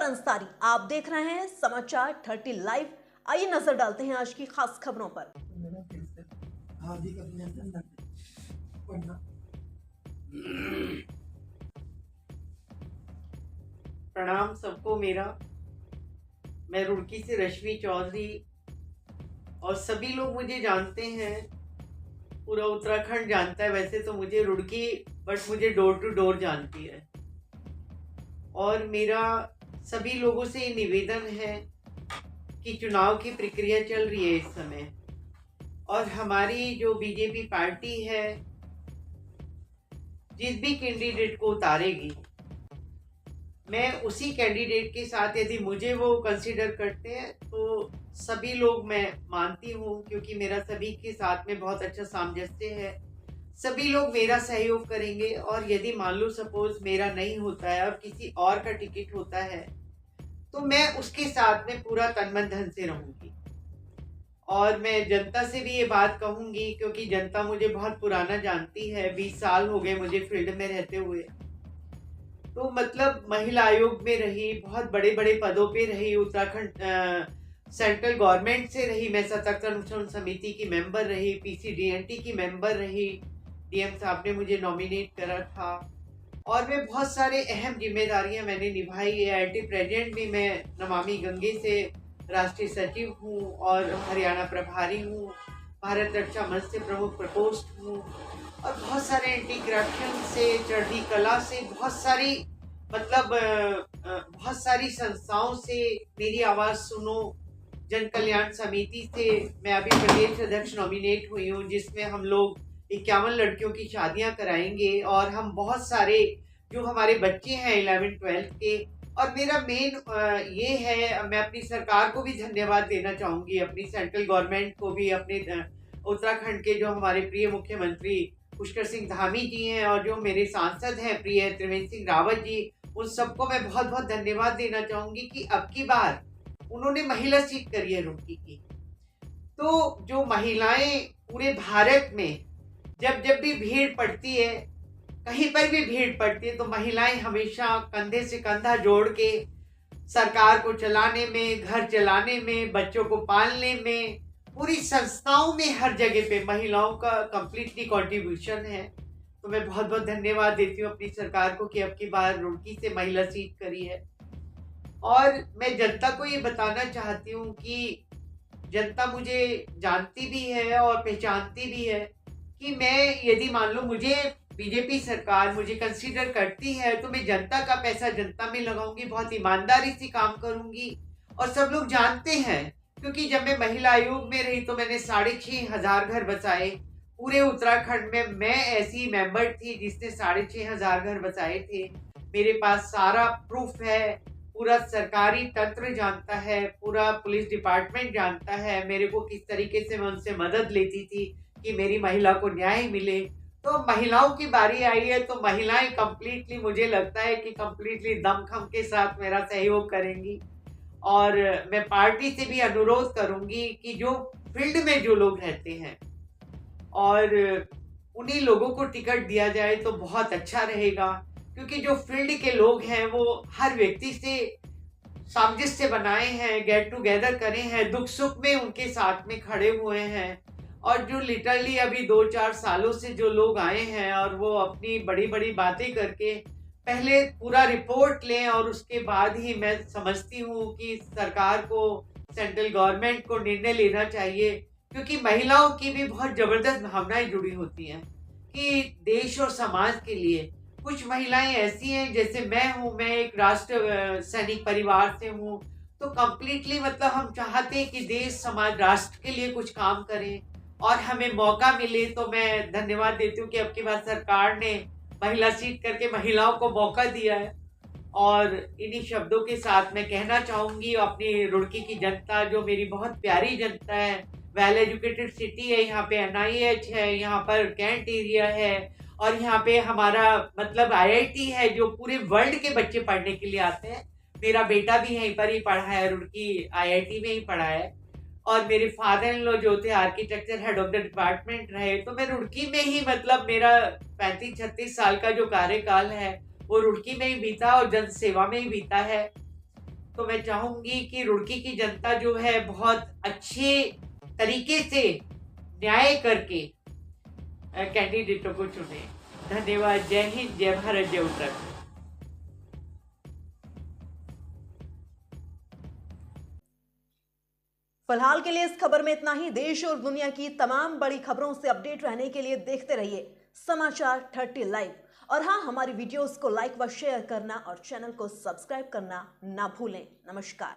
अंसारी, आप देख रहे हैं समाचार 30 लाइव। आइए नजर डालते हैं आज की खास खबरों पर। प्रणाम सबको मेरा। मैं रुड़की से रश्मि चौधरी और सभी लोग मुझे जानते हैं, पूरा उत्तराखंड जानता है। वैसे तो मुझे रुड़की, बट मुझे डोर टू डोर जानती है। और मेरा सभी लोगों से ये निवेदन है कि चुनाव की प्रक्रिया चल रही है इस समय, और हमारी जो बीजेपी पार्टी है जिस भी कैंडिडेट को उतारेगी, मैं उसी कैंडिडेट के साथ, यदि मुझे वो कंसीडर करते हैं तो सभी लोग मैं मानती हूँ, क्योंकि मेरा सभी के साथ में बहुत अच्छा सामंजस्य है। सभी लोग मेरा सहयोग करेंगे, और यदि मान लो सपोज मेरा नहीं होता है और किसी और का टिकट होता है, तो मैं उसके साथ में पूरा तन मन धन से रहूंगी। और मैं जनता से भी ये बात कहूंगी, क्योंकि जनता मुझे बहुत पुराना जानती है, 20 साल हो गए मुझे फील्ड में रहते हुए। तो मतलब महिला आयोग में रही, बहुत बड़े बड़े पदों पे रही, उत्तराखंड सेंट्रल गवर्नमेंट से रही, मैं सतर्कता अनुसंधान समिति की मेंबर रही, पीसीडीएनटी की मेंबर रही, डीएम साहब ने मुझे नॉमिनेट करा था। और मैं बहुत सारे अहम जिम्मेदारियां मैंने निभाई। एआईटी प्रेसिडेंट भी मैं नमामि गंगे से राष्ट्रीय सचिव हूँ, और हरियाणा प्रभारी हूँ, भारत रक्षा मंच से प्रमुख प्रकोष्ठ हूँ, और बहुत सारे एंटी करप्शन से, चढ़ती कला से, बहुत सारी बहुत सारी संस्थाओं से मेरी आवाज़ सुनो, जन कल्याण समिति से मैं अभी प्रदेश अध्यक्ष नॉमिनेट हुई हूँ, जिसमें हम लोग 51 लड़कियों की शादियां कराएंगे, और हम बहुत सारे जो हमारे बच्चे हैं 11th-12th के। और मेरा मेन ये है, मैं अपनी सरकार को भी धन्यवाद देना चाहूँगी, अपनी सेंट्रल गवर्नमेंट को भी, अपने उत्तराखंड के जो हमारे प्रिय मुख्यमंत्री पुष्कर सिंह धामी जी हैं, और जो मेरे सांसद हैं प्रिय त्रिवेंद्र सिंह रावत जी, उन सबको मैं बहुत बहुत धन्यवाद देना चाहूँगी कि अब की बार उन्होंने महिला सीट करी है रुड़की की। तो जो महिलाएं पूरे भारत में जब जब भी भीड़ पड़ती है, कहीं पर भी भीड़ पड़ती है, तो महिलाएं हमेशा कंधे से कंधा जोड़ के सरकार को चलाने में, घर चलाने में, बच्चों को पालने में, पूरी संस्थाओं में, हर जगह पे महिलाओं का कंप्लीटली कंट्रीब्यूशन है। तो मैं बहुत बहुत धन्यवाद देती हूँ अपनी सरकार को कि अब की बार रुड़की से महिला सीट करी है। और मैं जनता को ये बताना चाहती हूँ कि जनता मुझे जानती भी है और पहचानती भी है कि मैं, यदि मान लो मुझे बीजेपी सरकार मुझे कंसीडर करती है, तो मैं जनता का पैसा जनता में लगाऊंगी, बहुत ईमानदारी से काम करूंगी। और सब लोग जानते हैं, क्योंकि जब मैं महिला आयोग में रही तो मैंने 6,500 घर बसाए पूरे उत्तराखंड में। मैं ऐसी मेंबर थी जिसने 6,500 घर बसाए थे। मेरे पास सारा प्रूफ है, पूरा सरकारी तंत्र जानता है, पूरा पुलिस डिपार्टमेंट जानता है मेरे को किस तरीके से मैं उनसे मदद लेती थी कि मेरी महिला को न्याय मिले। तो महिलाओं की बारी आई है, तो महिलाएं कंप्लीटली, मुझे लगता है कि कंप्लीटली दमखम के साथ मेरा सहयोग करेंगी। और मैं पार्टी से भी अनुरोध करूंगी कि जो फील्ड में जो लोग रहते हैं और उन्हीं लोगों को टिकट दिया जाए तो बहुत अच्छा रहेगा, क्योंकि जो फील्ड के लोग हैं वो हर व्यक्ति से सामंजस्य बनाए हैं, गेट टुगेदर करे हैं, दुख सुख में उनके साथ में खड़े हुए हैं। और जो लिटरली अभी 2-4 सालों से जो लोग आए हैं, और वो अपनी बड़ी बड़ी बातें करके पहले पूरा रिपोर्ट लें, और उसके बाद ही मैं समझती हूँ कि सरकार को, सेंट्रल गवर्नमेंट को निर्णय लेना चाहिए। क्योंकि महिलाओं की भी बहुत जबरदस्त भावनाएं जुड़ी होती हैं कि देश और समाज के लिए। कुछ महिलाएं ऐसी हैं, जैसे मैं हूँ, मैं एक राष्ट्र सैनिक परिवार से हूँ, तो कंप्लीटली मतलब हम चाहते हैं कि देश, समाज, राष्ट्र के लिए कुछ काम करें, और हमें मौका मिले। तो मैं धन्यवाद देती हूँ कि अब की बार सरकार ने महिला सीट करके महिलाओं को मौका दिया है। और इन्हीं शब्दों के साथ मैं कहना चाहूंगी अपनी रुड़की की जनता, जो मेरी बहुत प्यारी जनता है, वेल एजुकेटेड सिटी है, यहाँ पे एनआईएच है, यहाँ पर कैंट एरिया है, और यहाँ पे हमारा मतलब आईआईटी है, जो पूरे वर्ल्ड के बच्चे पढ़ने के लिए आते हैं। मेरा बेटा भी यहीं पर ही पढ़ा है, रुड़की आईआईटी में ही पढ़ा है। और मेरे फादर इन लॉ जो थे architecture head of the department रहे। तो मैं रुड़की में ही, मतलब मेरा 35-36 साल का जो कार्यकाल है वो रुड़की में ही बीता और जन सेवा में ही बीता है। तो मैं चाहूंगी कि रुड़की की जनता जो है बहुत अच्छे तरीके से न्याय करके कैंडिडेटों को चुने। धन्यवाद। जय हिंद, जय भारत, जय उत्तराखंड। फिलहाल के लिए इस खबर में इतना ही। देश और दुनिया की तमाम बड़ी खबरों से अपडेट रहने के लिए देखते रहिए समाचार 30 लाइव। और हाँ, हमारी वीडियोस को लाइक व शेयर करना और चैनल को सब्सक्राइब करना ना भूलें। नमस्कार।